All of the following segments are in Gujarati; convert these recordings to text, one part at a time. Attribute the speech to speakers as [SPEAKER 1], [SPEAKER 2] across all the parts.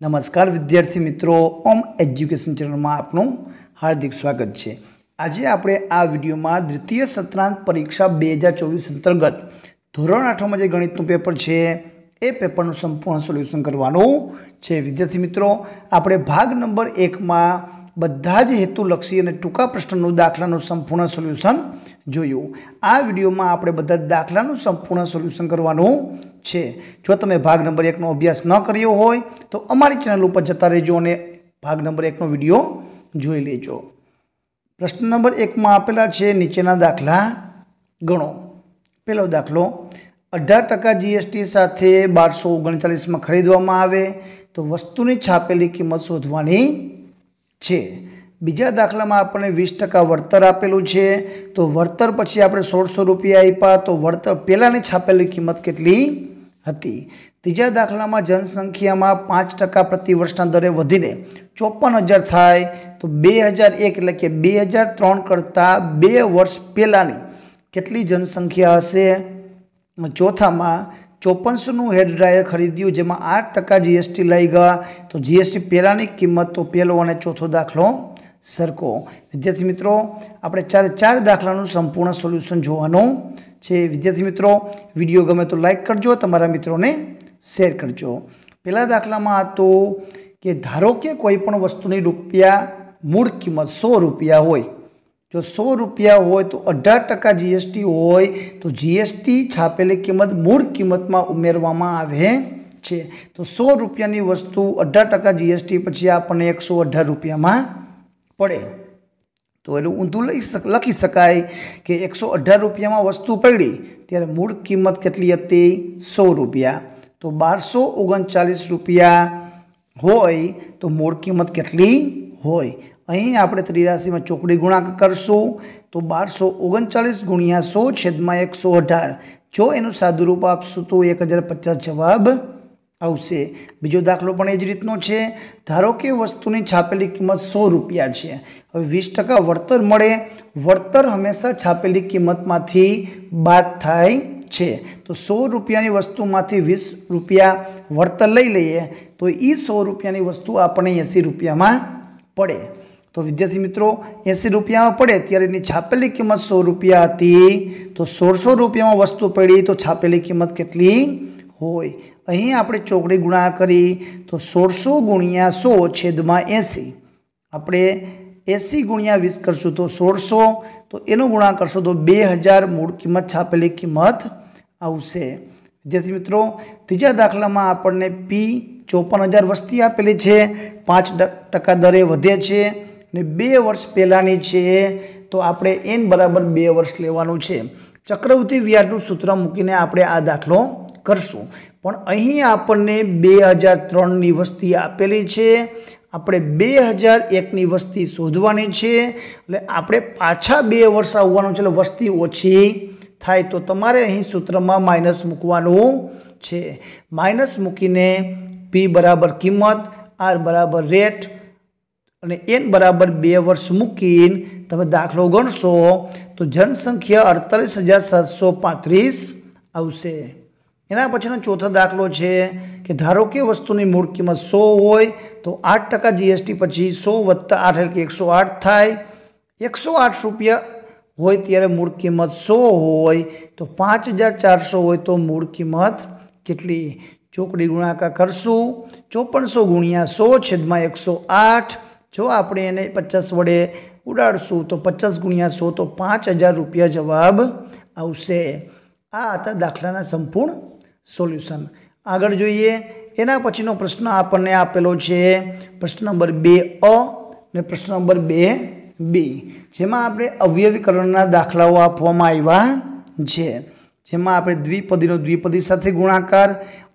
[SPEAKER 1] नमस्कार विद्यार्थी मित्रों, ओम एज्युकेशन चैनल में आपनु हार्दिक स्वागत है। आज आप आ विडियो में द्वितीय सत्रांत परीक्षा 2024 अंतर्गत धोरण 8 में गणित पेपर है ए पेपर संपूर्ण सोल्यूशन करवानुं छे। विद्यार्थी मित्रों, आपणे भाग नंबर 1 में बधा ज हेतुलक्षी और टूंका प्रश्नों दाखलानुं संपूर्ण सोल्यूशन जोयुं। आ विडियो में आपणे बधा दाखलानुं संपूर्ण सोल्यूशन करवानुं छे। जो तमे भाग नंबर 1 नो अभ्यास न कर्यो होय तो अमारी चेनल पर जता रहेजो अने भाग नंबर 1 नो विडियो जोई लेजो। प्रश्न नंबर 1 में आपेला छे नीचेना दाखला गणो। पहलो दाखलो 18% जीएसटी साथे 1239 में खरीदवामां आवे तो वस्तुनी छापेली किंमत शोधवानी छे। बीजा दाखला में आपने 20% वळतर आपेलू छे तो वळतर पछी आपणे 1600 रुपया आप्या तो वळतर पहेलानी छापेली किंमत केटली हती। तीजा दाखला में जनसंख्या में 5% प्रति वर्षना दरे वधीने 54,000 थाय तो 2001 एटले के 2003 करता 2 वर्ष पहेलानी केटली जनसंख्या हशे। चौथा में 5400 हेर ड्रायर खरीद्यु जेमां 8% जीएसटी लई गया तो जीएसटी पहेलानी किंमत तो पहेलो अने चौथो दाखलो सरखो। विद्यार्थी मित्रों, आपणे चार दाखलानुं संपूर्ण सोल्यूशन जोवानुं छे। विद्यार्थी मित्रों, विडियो गमे तो लाइक करजो, तमारा मित्रों ने शेर करजो। पहला दाखला में हतो कि धारो के कोईपण वस्तुनी रूपिया मूळ किंमत 100 रुपया होय, जो 100 रुपया होय तो 18% जीएसटी होय तो जीएसटी छापेली किंमत मूळ किंमत में उमेरवामां आवे छे। तो 100 रुपयानी वस्तु 18% जीएसटी पछी आपणे 118 रुपया में पड़े तो एनु ऊंधुं लखी शकाय कि 118 रुपया में वस्तु पड़ी त्यारे मूळ किंमत केटली हती 100 रुपया तो 1239 रुपया होय तो मूळ किंमत केटली होय। अहीं आपणे 83 में चोकड़ी गुणाकार करशुं तो 1239 गुणिया 100 छेदमां 118 जो एनुं सादुं रूप आपशुं तो 1050 जवाब आवशे। बीजो दाखलो पण ए ज रीतनो छे। धारो के वस्तुनी छापेली किंमत 100 रुपया छे। हवे 20% वळतर मळे। वळतर हमेशा छापेली किंमतमांथी बाद थाय छे तो 100 रुपयानी वस्तुमांथी 20 रुपया वळतर लई लईए तो ई 100 रुपयानी वस्तु आपणे 80 रुपयामां पड़े। तो विद्यार्थी मित्रों, 80 रुपया में पड़े त्यारे छापेली किंमत 100 रुपया हती तो 1600 रुपया में वस्तु पड़ी तो छापेली किंमत केटली होय। अहीं आपणे चोकड़ी गुणा करी तो 1600 गुणिया 100 छेदमां 80 आपणे 80 गुणिया 20 करशुं तो 1600 तो एनो गुणा करशो तो 2000 मूळ किंमत छापेली किंमत आवशे। विद्यार्थी मित्रों, तीजा दाखला में आपणे पी 54,000 वस्ती आपेली छे, 5% दरे वधे छे ने 2 वर्ष पहेलानी छे तो आपणे एन बराबर 2 वर्ष लेवानुं छे। चक्रवृद्धि व्याजनुं सूत्र मूकीने आपणे आ दाखलो करशुं पण अहीं आपणे 2003 नी वस्ती आपेली छे, आपणे 2001 नी वस्ती शोधवानी छे એટલે આપણે પાછા 2 વર્ષ આવવાનું છે એટલે વસ્તી ઓછી થાય તો તમારે અહીં સૂત્રમાં માઈનસ મૂકવાનું છે। માઈનસ મૂકીને p બરાબર કિંમત, r બરાબર રેટ અને n બરાબર 2 વર્ષ મૂકીને તમે દાખલો ગણશો તો જનસંખ્યા 48,735 આવશે। एना पछीनो चौथो दाखलो छे कि धारो के वस्तुनी मूळ किंमत 100 होय तो 8% जीएसटी पछी 100 + 8 એટલે કે 108 थाय। 108 रुपया होय त्यारे मूळ किंमत 100 होय तो 5400 होय तो मूळ किंमत केटली। चोकड़ी गुणाकार करशुं 5400 गुणिया 100 छेदमां 108 जो आपणे एने 50 वडे उडाडशुं तो 50 गुणिया 100 तो 5000 रुपया जवाब आवशे। आ हता दाखलाना संपूर्ण सोल्यूशन। आगळ जोईए एना पछीनो प्रश्न आपणे आपेलो छे प्रश्न नंबर 2A ने प्रश्न नंबर 2B जेमां आपणे अवयवीकरणना दाखलाओ आपवामां आव्या छे। जेमां आपणे द्विपदीनो द्विपदी साथे गुणाकार,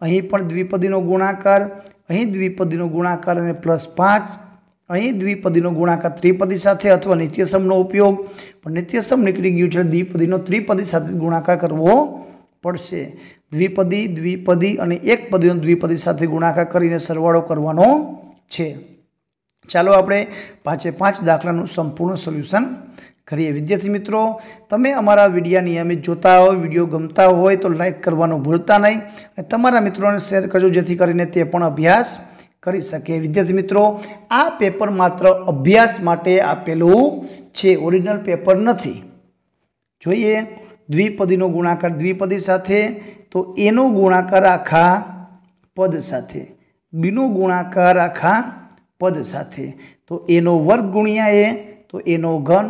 [SPEAKER 1] अहीं पण द्विपदीनो गुणाकार, अहीं द्विपदीनो गुणाकार अने +5, अहीं द्विपदीनो गुणाकार त्रिपदी साथे अथवा नित्यसमनो उपयोग पण नित्यसम निकળી ગયું છે द्विपदीनो त्रिपदी साथे गुणाकार करवो पड़शे। द्विपदी द्विपदी और एकपदीनो द्विपदी साथे गुणाकार करीने सरवाळो करवानो छे। चालो आपणे 5 दाखलानुं संपूर्ण सोल्यूशन करीए। विद्यार्थी मित्रों, तमे अमारा विडियो नियमित जोता हो, विडियो गमता होय तो लाइक करवानुं भूलता नहीं, तमारा मित्रों ने शेर करजो जेथी करीने ते पण अभ्यास કરી શકે। વિદ્યાર્થી મિત્રો, આ પેપર માત્ર અભ્યાસ માટે આપેલું છે, ઓરિજિનલ પેપર નથી। જોઈએ દ્વિપદીનો ગુણાકાર દ્વિપદી સાથે તો એનો ગુણાકાર આખા પદ સાથે, બીનો ગુણાકાર આખા પદ સાથે તો એનો વર્ગ ગુણ્યા એ તો એનો ઘન,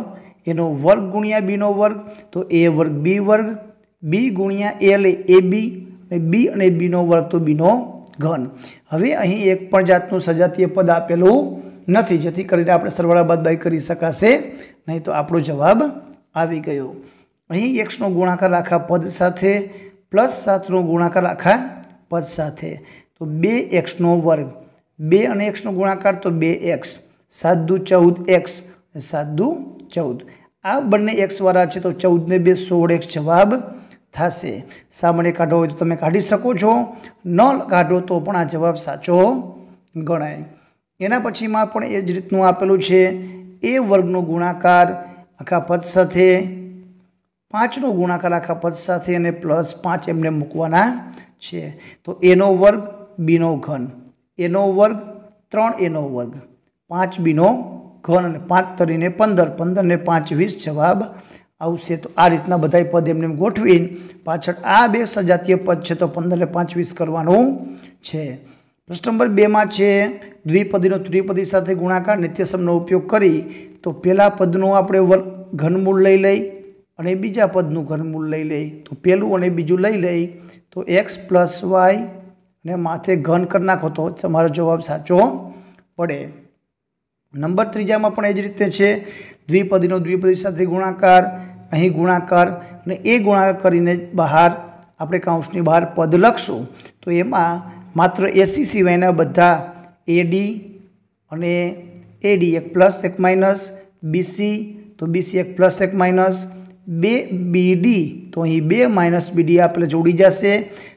[SPEAKER 1] એનો વર્ગ ગુણ્યા બીનો વર્ગ તો એ વર્ગ બી વર્ગ, બી ગુણ્યા એ એટલે એ બી, બી અને બીનો વર્ગ તો બીનો ઘન। હવે અહીં એક પણ જાતનું સજાતીય પદ આપેલું નથી, જેથી કરીને આપણે સરવાળા બાદબાકી કરી શકાશે નહીં, તો આપણો જવાબ આવી ગયો। અહીં એક્સનો ગુણાકાર આખા પદ સાથે પ્લસ 7નો ગુણાકાર આખા પદ સાથે તો 2x નો વર્ગ, 2 અને x નો ગુણાકાર તો 2x, 7 દુ 14x, 7 દુ 14। આ બંને x વાળા છે તો 14 ને 2 16x જવાબ થશે। સામાન્ય કાઢવો હોય તો તમે કાઢી શકો છો, ન કાઢો તો પણ આ જવાબ સાચો ગણાય। એના પછીમાં પણ એ જ રીતનું આપેલું છે, એ વર્ગનો ગુણાકાર આખા પદ સાથે, 5નો ગુણાકાર આખા પદ સાથે અને પ્લસ 5 એમને મૂકવાના છે તો એનો વર્ગ બીનો ઘન, એનો વર્ગ 3 એનો વર્ગ, 5 બીનો ઘન અને 5 તરીને 15, 15 ને 5 20 જવાબ આવશે। તો આ રીતના બધા પદ એમને ગોઠવીને પાછળ આ બે સજાતીય પદ છે તો 15 ને 5 20 કરવાનું છે। પ્રશ્ન નંબર 2 માં છે દ્વિપદીનો ત્રિપદી સાથે ગુણાકાર નિત્યસમનો ઉપયોગ કરી તો પહેલા પદનું આપણે ઘનમૂળ લઈ લઈ અને બીજા પદનું ઘનમૂળ લઈ લઈ તો પહેલું અને બીજું લઈ લઈ તો x પ્લસ વાય ને માથે ઘન કરી નાખો તો તમારો જવાબ સાચો પડે। નંબર 3માં પણ એ જ રીતે છે, દ્વિપદીનો દ્વિપદી સાથે ગુણાકાર, અહીં ગુણાકાર અને એ ગુણાકાર કરીને બહાર આપણે કૌંસની બહાર પદ લખશું તો એમાં માત્ર એસી સિવાયના બધા એડી અને એડી એક પ્લસ એક માઇનસ, બીસી તો બીસી એક પ્લસ એક માઇનસ, 2 બીડી તો અહીં 2 માઇનસ બીડી આપણે જોડી જશે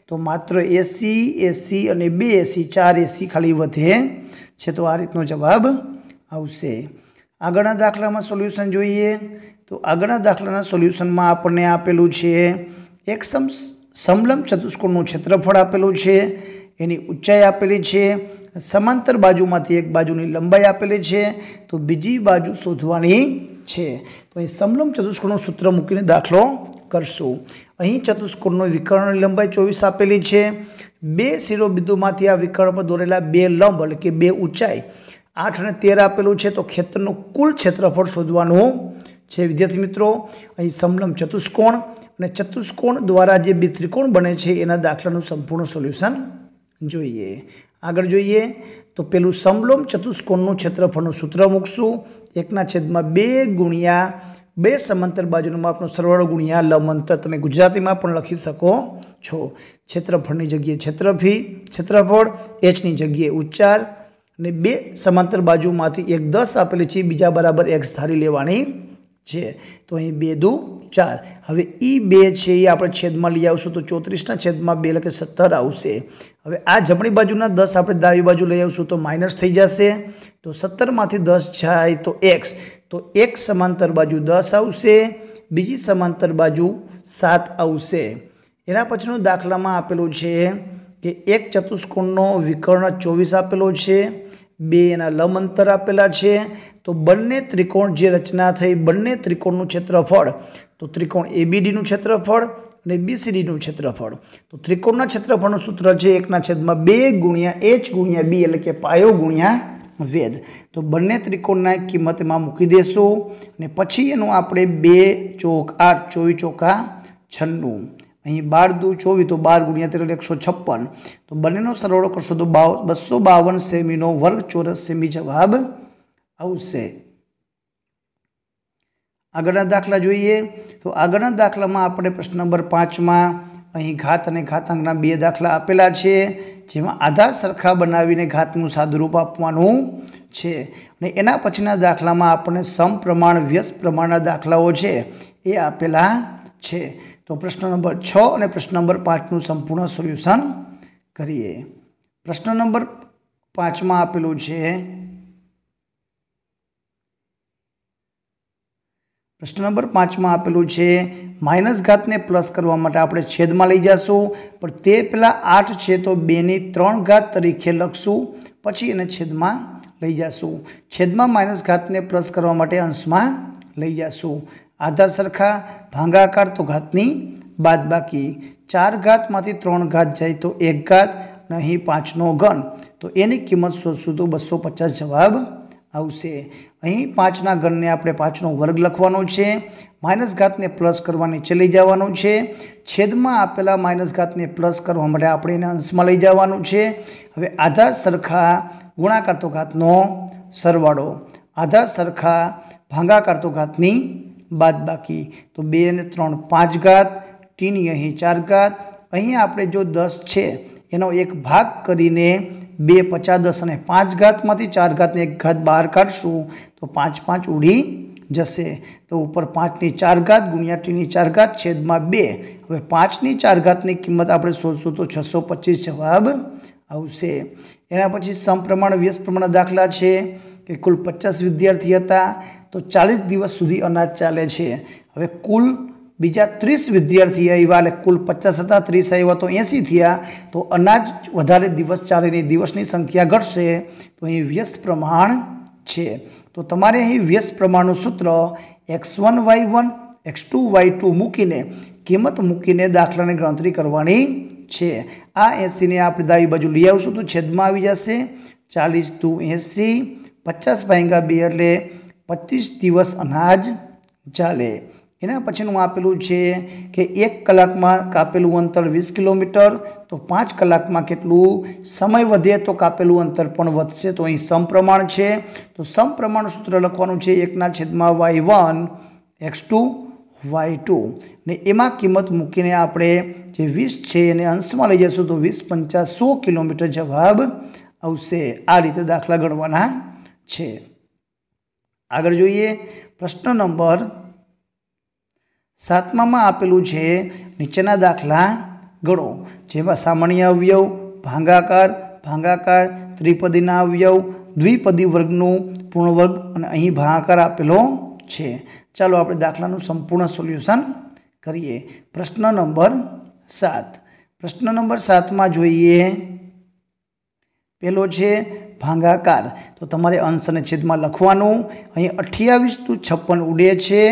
[SPEAKER 1] તો માત્ર એસી એસી અને 2 એસી 4 એસી ખાલી વધે છે, તો આ રીતનો જવાબ આવશે। આગળના દાખલામાં સોલ્યુશન જોઈએ તો આગળના દાખલાના સોલ્યુશનમાં આપણને આપેલું છે એક સમલંબ ચતુષ્કોણનું ક્ષેત્રફળ આપેલું છે, એની ઊંચાઈ આપેલી છે, સમાંતર બાજુમાંથી એક બાજુની લંબાઈ આપેલી છે તો બીજી બાજુ શોધવાની છે। તો અહીં સમલંબ ચતુષ્કોણનું સૂત્ર મૂકીને દાખલો કરશું। અહીં ચતુષ્કોણનો વિકર્ણની લંબાઈ 24 આપેલી છે, બે શિરોબિંદુમાંથી આ વિકર્ણ પર દોરેલા બે લંબ એટલે કે બે ઊંચાઈ 8 અને 13 આપેલું છે તો ખેતરનું કુલ ક્ષેત્રફળ શોધવાનું છે। વિદ્યાર્થી મિત્રો, અહીં સમલંબ ચતુષ્કોણ અને ચતુષ્કોણ દ્વારા જે બે ત્રિકોણ બને છે એના દાખલાનું સંપૂર્ણ સોલ્યુશન જોઈએ। આગળ જોઈએ તો પેલું સમલંબ ચતુષ્કોણનું ક્ષેત્રફળનું સૂત્ર મૂકશું, 1/2 ગુણ્યા 2 સમાંતર બાજુનું માપનો સરવાળો ગુણ્યા લંબ અંતર, તમે ગુજરાતીમાં પણ લખી શકો છો। ક્ષેત્રફળની જગ્યાએ ક્ષેત્રફળ, એચની જગ્યાએ ઉચ્ચાર અને 2 સમાંતર બાજુમાંથી એક 10 આપેલી છે, બીજા બરાબર x ધારી લેવાની છે તો અહીં 2 દુ 4। હવે ઈ 2 છે એ આપણે છેદમાં લઈ આવશું તો 34/2 એટલે કે 17 આવશે। હવે આ જમણી બાજુના 10 આપણે ડાબી બાજુ લઈ આવશું તો માઇનસ થઈ જશે તો 17માંથી 10 જાય તો x, તો એક સમાંતર બાજુ 10 આવશે, બીજી સમાંતર બાજુ 7 આવશે। એના પછીનું દાખલામાં આપેલું છે કે એક ચતુષ્કોણનો વિકર્ણ 24 આપેલો છે, 2 એના લંબ અંતર આપેલા છે તો બંને ત્રિકોણ જે રચના થઈ બંને ત્રિકોણનું ક્ષેત્રફળ તો ત્રિકોણ એબીડીનું ક્ષેત્રફળ અને બીસીડીનું ક્ષેત્રફળ તો ત્રિકોણના ક્ષેત્રફળનું સૂત્ર છે 1/2 ગુણ્યા h ગુણ્યા b એટલે કે પાયો ગુણ્યા વેધ। તો બંને ત્રિકોણના કિંમત એમાં મૂકી દેશું અને પછી એનું આપણે 2 ચોક 8, 24 ચોકા 96, અહીં 12 દુ 24 તો 12 ગુણ્યા 13 156 તો બંનેનો સરવાળો કરશો તો 252 સેમીનો વર્ગ ચોરસ સેમી જવાબ આવશે। આગળના દાખલા જોઈએ તો આગળના દાખલામાં આપણે પ્રશ્ન નંબર 5માં અહીં ઘાત અને ઘાતાંકના 2 દાખલા આપેલા છે, જેમાં આધાર સરખા બનાવીને ઘાતનું સાદુરૂપ આપવાનું છે અને એના પછીના દાખલામાં આપણને સમપ્રમાણ વ્યસ્ત પ્રમાણના દાખલાઓ છે એ આપેલા છે। તો પ્રશ્ન નંબર 6 અને પ્રશ્ન નંબર 5નું સંપૂર્ણ સોલ્યુશન કરીએ। પ્રશ્ન નંબર 5માં આપેલું છે, પ્રશ્ન નંબર 5માં આપેલું છે માઇનસ ઘાતને પ્લસ કરવા માટે આપણે છેદમાં લઈ જશું, પણ તે પહેલાં 8 છે તો 2 ની 3 ઘાત તરીકે લખશું, પછી એને છેદમાં લઈ જશું। છેદમાં માઇનસ ઘાતને પ્લસ કરવા માટે અંશમાં લઈ જશું। આધાર સરખા ભાગાકાર તો ઘાતની બાદબાકી। 4 ઘાતમાંથી 3 ઘાત જાય તો 1 ઘાત અને અહીં 5નો ઘન, તો એની કિંમત શોધશું તો 250 જવાબ આવશે। અહીં 5ના ઘનને આપણે 5નો વર્ગ લખવાનો છે, માઇનસ ઘાતને પ્લસ કરવા નીચે લઈ જવાનું છે। છેદમાં આપેલા માઇનસ ઘાતને પ્લસ કરવા માટે આપણે એને અંશમાં લઈ જવાનું છે। હવે આધાર સરખા ગુણાકાર તો ઘાતનો સરવાળો, આધાર સરખા ભાગાકાર તો ઘાતની બાદબાકી। તો 2 અને 3 5 ઘાત, ટીની અહીં 4 ઘાત। અહીં આપણે જો 10 છે એનો એક ભાગ કરીને 2 50 10 અને 5 ઘાતમાંથી 4 ઘાતને 1 ઘાત બહાર કાઢશું તો 5 5 ઉડી જશે। તો ઉપર 5ની 4 ઘાત ગુણ્યા ટીની 4 ઘાત છેદમાં 2। હવે 5ની 4 ઘાતની કિંમત આપણે શોધશું તો 625 જવાબ આવશે। એના પછી સમપ્રમાણ વ્યસ્ત પ્રમાણના દાખલા છે કે કુલ 50 વિદ્યાર્થી હતા તો 40 દિવસ સુધી અનાજ ચાલે છે। હવે કુલ બીજા 30 વિદ્યાર્થી આવ્યા એટલે કુલ 50 હતા, 30 આવ્યા તો 80 થયા, તો અનાજ વધારે દિવસ ચાલે નહીં, દિવસની સંખ્યા ઘટશે, તો અહીં વ્યસ્ત પ્રમાણ છે। તો તમારે અહીં વ્યસ્ત પ્રમાણનું સૂત્ર x1 y1 x2 y2 મૂકીને કિંમત મૂકીને દાખલાની ગણતરી કરવાની છે। આ 80ને આપણે ડાબી બાજુ લઈ આવશું તો છેદમાં આવી જશે। 40 × 80, 50 ભાગ્યા 2 એટલે 25 દિવસ અનાજ ચાલે। એના પછીનું આપેલું છે કે 1 કલાકમાં કાપેલું અંતર 20 કિલોમીટર, તો 5 કલાકમાં કેટલું સમય વધે તો કાપેલું અંતર પણ વધશે। તો અહીં સમપ્રમાણ છે, તો સમપ્રમાણ સૂત્ર લખવાનું છે 1/y1 x2 y2 ને એમાં કિંમત મૂકીને આપણે જે 20 છે એને અંશમાં લઈ જશું તો 20 × 5 100 કિલોમીટર જવાબ આવશે। આ રીતે દાખલા ગણવાના છે। આગળ જોઈએ પ્રશ્ન નંબર 7માં આપેલું છે નીચેના દાખલા ગણો, જેમાં સામાન્ય અવયવ, ભાગાકાર, ભાગાકાર, ત્રિપદીના અવયવ, દ્વિપદી વર્ગનું પૂર્ણ વર્ગ અને અહીં ભાગાકાર આપેલો છે। ચાલો આપણે દાખલાનું સંપૂર્ણ સોલ્યુશન કરીએ। પ્રશ્ન નંબર 7, પ્રશ્ન નંબર 7માં જોઈએ પેલો છે ભાગાકાર, તો તમારે અંશ અને છેદમાં લખવાનું। અહીં 28 × 56 ઉડે છે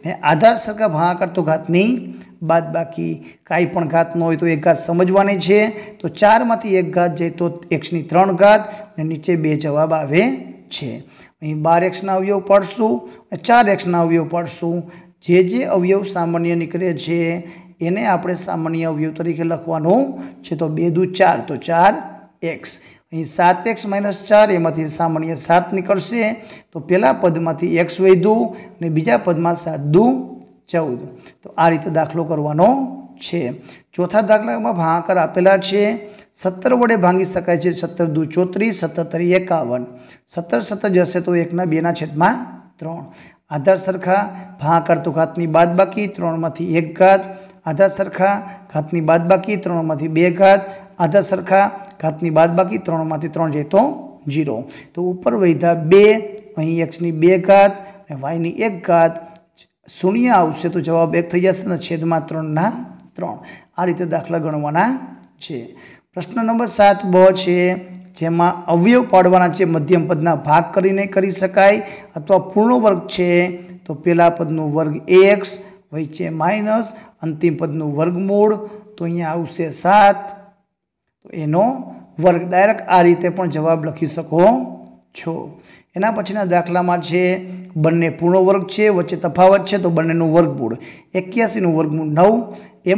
[SPEAKER 1] અને આધાર સરખા ભાગાકાર તો ઘાતની બાદબાકી। કાંઈ પણ ઘાત ન હોય તો એક ઘાત સમજવાની છે। તો 4માંથી 1 ઘાત જાય તો x ની 3 ઘાત અને નીચે 2 જવાબ આવે છે। અહીં 12x ના અવયવ પાડશું અને 4x ના અવયવ પાડશું। જે અવયવ સામાન્ય નીકળે છે એને આપણે સામાન્ય અવયવ તરીકે લખવાનું છે। તો 2 × 2 4 તો 4x। અહીં 7x - 4 એમાંથી સામાન્ય 7 નીકળશે, તો પહેલા પદમાંથી x વધ્યું અને બીજા પદમાં 7 × 2 14। તો આ રીતે દાખલો કરવાનો છે। ચોથા દાખલામાં ભાગાકાર આપેલા છે, 17 વડે ભાંગી શકાય છે, 17 × 2 34, 17 × 51, 17 17 જશે તો 1/2/3। આધાર સરખા ભાગાકાર તો ઘાતની બાદબાકી, 3માંથી 1 ઘાત, આધાર સરખા ઘાતની બાદબાકી, 3માંથી 2 ઘાત, આધાર સરખા ઘાતની બાદબાકી, 3માંથી 3 જાય તો 0। તો ઉપર વધ્યા 2, અહીં x ની 2 ઘાત અને y ની 1 ઘાત, શૂન્ય આવશે તો જવાબ 1 થઈ જશે અને છેદમાં 3ના 3। આ રીતે દાખલા ગણવાના છે। પ્રશ્ન નંબર 7બ છે, જેમાં અવયવ પાડવાના છે, મધ્યમ પદના ભાગ કરીને કરી શકાય અથવા પૂર્ણ વર્ગ છે તો પહેલા પદનું વર્ગ ax, વચ્ચે માઇનસ, અંતિમ પદનું વર્ગમૂળ, તો અહીંયા આવશે 7, તો એનો વર્ગ। ડાયરેક્ટ આ રીતે પણ જવાબ લખી શકો છો। એના પછીના દાખલામાં છે બંને પૂર્ણ વર્ગ છે, વચ્ચે તફાવત છે, તો બંનેનું વર્ગમૂળ 81નું વર્ગમૂળ 9,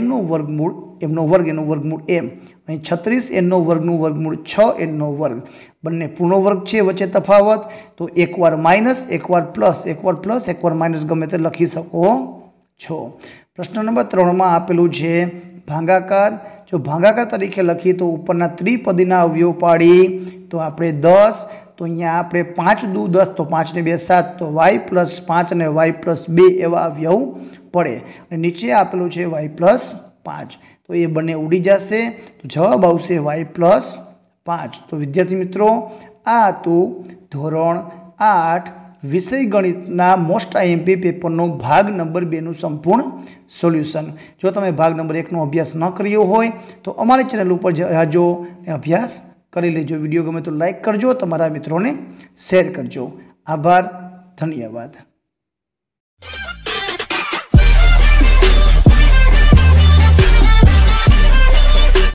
[SPEAKER 1] mનું વર્ગમૂળ mનો વર્ગ એનું વર્ગમૂળ m, અહીં 36 nનો વર્ગનું વર્ગમૂળ 6 nનો વર્ગ। બંને પૂર્ણ વર્ગ છે, વચ્ચે તફાવત, તો એકવાર માઇનસ, એકવાર પ્લસ, એકવાર પ્લસ, એકવાર માઇનસ ગમે તે લખી શકો છો। પ્રશ્ન નંબર 3માં આપેલું છે ભાગાકાર। જો ભાગાકાર તરીકે લખીએ તો ઉપરના ત્રિપદીના અવયવ પાડી તો આપણે 10, તો અહીંયા આપણે 5 × 2 10, તો 5 ને 2 7, તો y + 5 અને y + 2 એવા અવયવ પડે અને નીચે આપેલું છે y + 5, તો એ બંને ઉડી જશે, તો જવાબ આવશે y + 5। તો વિદ્યાર્થી મિત્રો, આ હતું ધોરણ 8 વિષય ગણિતના મોસ્ટ IMP પેપરનો ભાગ નંબર 2નું સંપૂર્ણ સોલ્યુશન। જો તમે ભાગ નંબર 1નો અભ્યાસ ન કર્યો હોય તો અમારી ચેનલ ઉપર જાજો અભ્યાસ કરી લેજો। વિડીયો ગમે તો લાઇક કરજો, તમારા મિત્રોને શેર કરજો। આભાર, ધન્યવાદ।